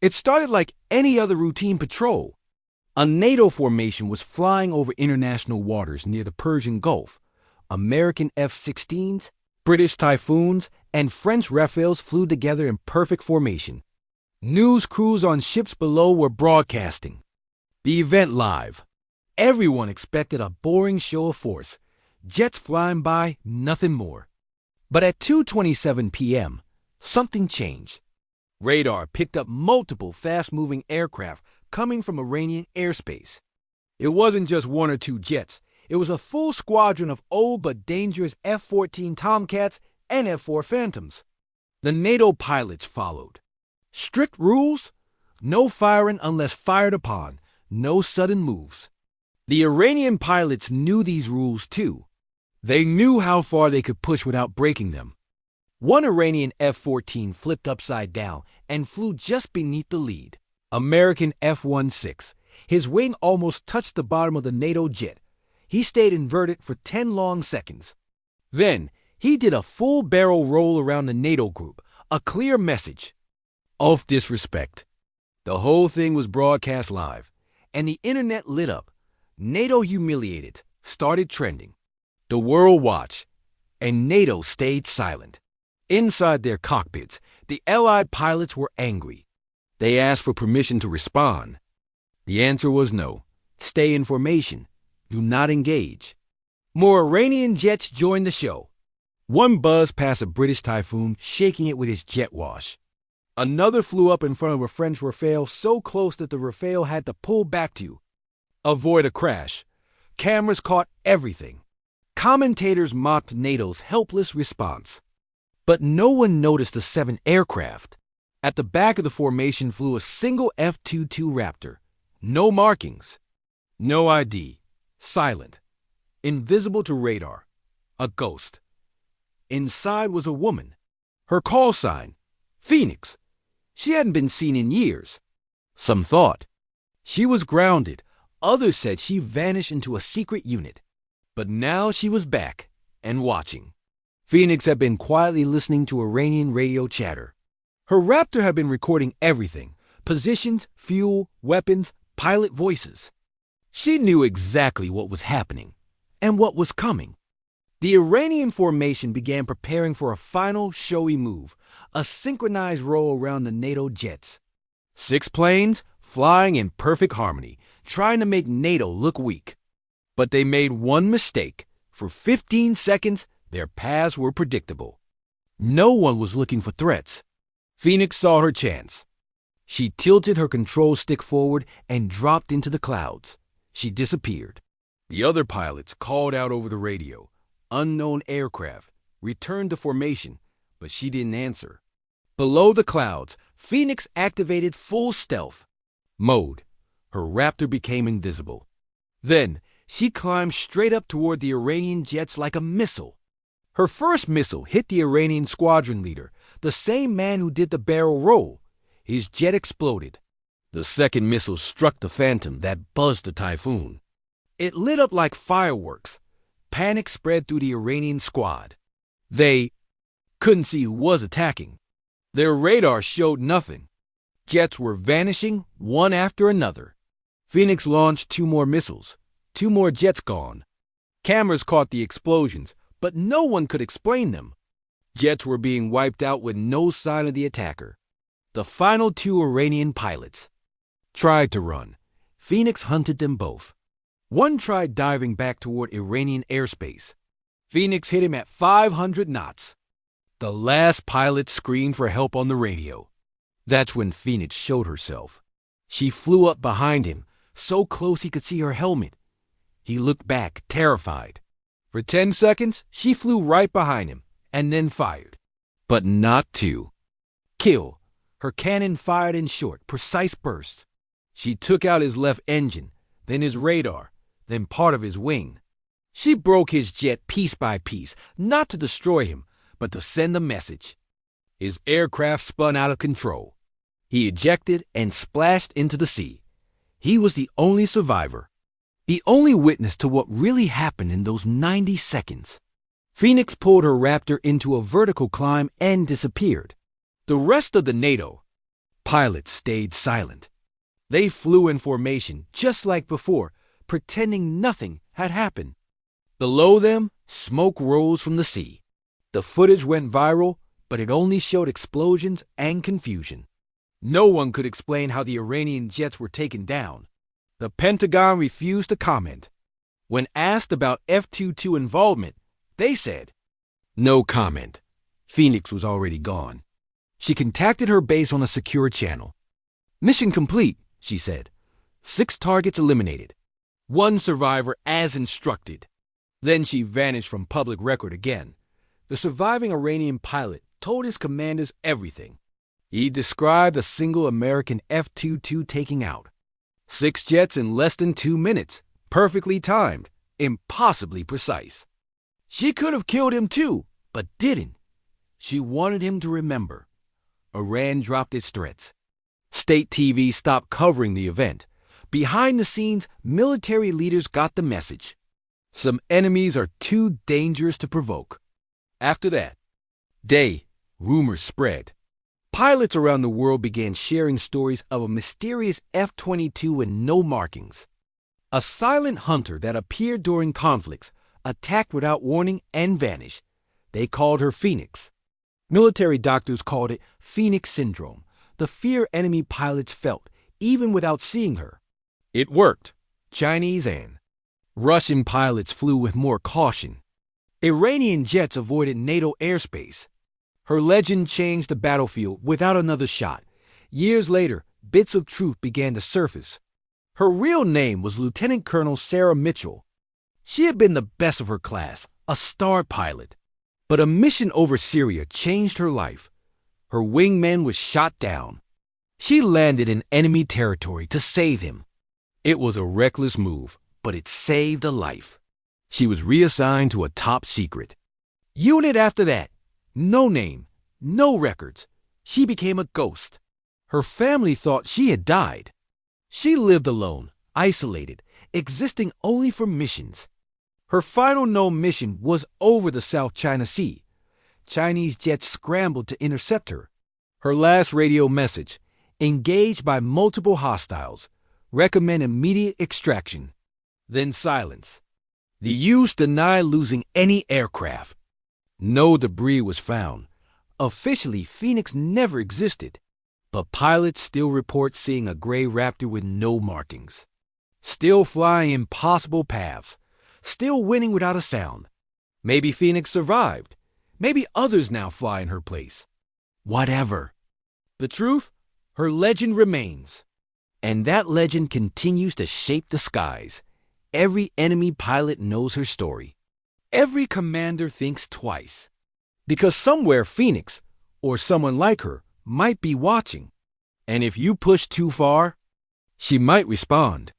It started like any other routine patrol. A NATO formation was flying over international waters near the Persian Gulf. American F-16s, British Typhoons, and French Rafales flew together in perfect formation. News crews on ships below were broadcasting the event live. Everyone expected a boring show of force, jets flying by, nothing more. But at 2:27 p.m., something changed. Radar picked up multiple fast-moving aircraft coming from Iranian airspace. It wasn't just one or two jets. It was a full squadron of old but dangerous F-14 Tomcats and F-4 Phantoms. The NATO pilots followed. Strict rules: no firing unless fired upon, no sudden moves. The Iranian pilots knew these rules too. They knew how far they could push without breaking them. One Iranian F-14 flipped upside down and flew just beneath the lead. American F-16. His wing almost touched the bottom of the NATO jet. He stayed inverted for 10 long seconds. Then, he did a full barrel roll around the NATO group, a clear message of disrespect. The whole thing was broadcast live, and the internet lit up. NATO humiliated started trending. The world watched, and NATO stayed silent. Inside their cockpits, the Allied pilots were angry. They asked for permission to respond. The answer was no. Stay in formation. Do not engage. More Iranian jets joined the show. One buzzed past a British Typhoon, shaking it with his jet wash. Another flew up in front of a French Rafale so close that the Rafale had to pull back to avoid a crash. Cameras caught everything. Commentators mocked NATO's helpless response. But no one noticed the 7 aircraft. At the back of the formation flew a single F-22 Raptor. No markings. No ID. Silent. Invisible to radar. A ghost. Inside was a woman. Her call sign, Phoenix. She hadn't been seen in years. Some thought she was grounded. Others said she vanished into a secret unit. But now she was back and watching. Phoenix had been quietly listening to Iranian radio chatter. Her Raptor had been recording everything: positions, fuel, weapons, pilot voices. She knew exactly what was happening and what was coming. The Iranian formation began preparing for a final showy move, a synchronized roll around the NATO jets. 6 planes flying in perfect harmony, trying to make NATO look weak. But they made one mistake. For 15 seconds, their paths were predictable. No one was looking for threats. Phoenix saw her chance. She tilted her control stick forward and dropped into the clouds. She disappeared. The other pilots called out over the radio. Unknown aircraft returned to formation, but she didn't answer. Below the clouds, Phoenix activated full stealth mode. Her Raptor became invisible. Then, she climbed straight up toward the Iranian jets like a missile. Her first missile hit the Iranian squadron leader, the same man who did the barrel roll. His jet exploded. The second missile struck the Phantom that buzzed the Typhoon. It lit up like fireworks. Panic spread through the Iranian squad. They couldn't see who was attacking. Their radar showed nothing. Jets were vanishing one after another. Phoenix launched 2 more missiles. 2 more jets gone. Cameras caught the explosions, but no one could explain them. Jets were being wiped out with no sign of the attacker. The final 2 Iranian pilots tried to run. Phoenix hunted them both. One tried diving back toward Iranian airspace. Phoenix hit him at 500 knots. The last pilot screamed for help on the radio. That's when Phoenix showed herself. She flew up behind him, so close he could see her helmet. He looked back, terrified. For 10 seconds, she flew right behind him, and then fired. But not 2. Kill. Her cannon fired in short, precise bursts. She took out his left engine, then his radar, then part of his wing. She broke his jet piece by piece, not to destroy him, but to send a message. His aircraft spun out of control. He ejected and splashed into the sea. He was the only survivor, the only witness to what really happened in those 90 seconds. Phoenix pulled her Raptor into a vertical climb and disappeared. The rest of the NATO Pilots stayed silent. They flew in formation just like before, pretending nothing had happened. Below them, smoke rose from the sea. The footage went viral, but it only showed explosions and confusion. No one could explain how the Iranian jets were taken down. The Pentagon refused to comment. When asked about F-22 involvement, they said, "No comment. Phoenix was already gone." She contacted her base on a secure channel. "Mission complete," she said. 6 targets eliminated. 1 survivor as instructed. Then she vanished from public record again. The surviving Iranian pilot told his commanders everything. He described a single American F-22 taking out. 6 jets in less than 2 minutes, perfectly timed, impossibly precise. She could have killed him too, but didn't. She wanted him to remember. Iran dropped its threats. State TV stopped covering the event. Behind the scenes, military leaders got the message. Some enemies are too dangerous to provoke. After that day, rumors spread. Pilots around the world began sharing stories of a mysterious F-22 with no markings. A silent hunter that appeared during conflicts, attacked without warning, and vanished. They called her Phoenix. Military doctors called it Phoenix Syndrome, the fear enemy pilots felt, even without seeing her. It worked. Chinese and Russian pilots flew with more caution. Iranian jets avoided NATO airspace. Her legend changed the battlefield without another shot. Years later, bits of truth began to surface. Her real name was Lieutenant Colonel Sarah Mitchell. She had been the best of her class, a star pilot. But a mission over Syria changed her life. Her wingman was shot down. She landed in enemy territory to save him. It was a reckless move, but it saved a life. She was reassigned to a top secret unit after that. No name, no records. She became a ghost. Her family thought she had died. She lived alone, isolated, existing only for missions. Her final known mission was over the South China Sea. Chinese jets scrambled to intercept her. Her last radio message, engaged by multiple hostiles, recommend immediate extraction. Then silence. The U.S. denied losing any aircraft. No debris was found. Officially, Phoenix never existed. But pilots still report seeing a gray Raptor with no markings. Still flying impossible paths. Still winning without a sound. Maybe Phoenix survived. Maybe others now fly in her place. Whatever. The truth, her legend remains. And that legend continues to shape the skies. Every enemy pilot knows her story. Every commander thinks twice. Because somewhere Phoenix, or someone like her, might be watching. And if you push too far, she might respond.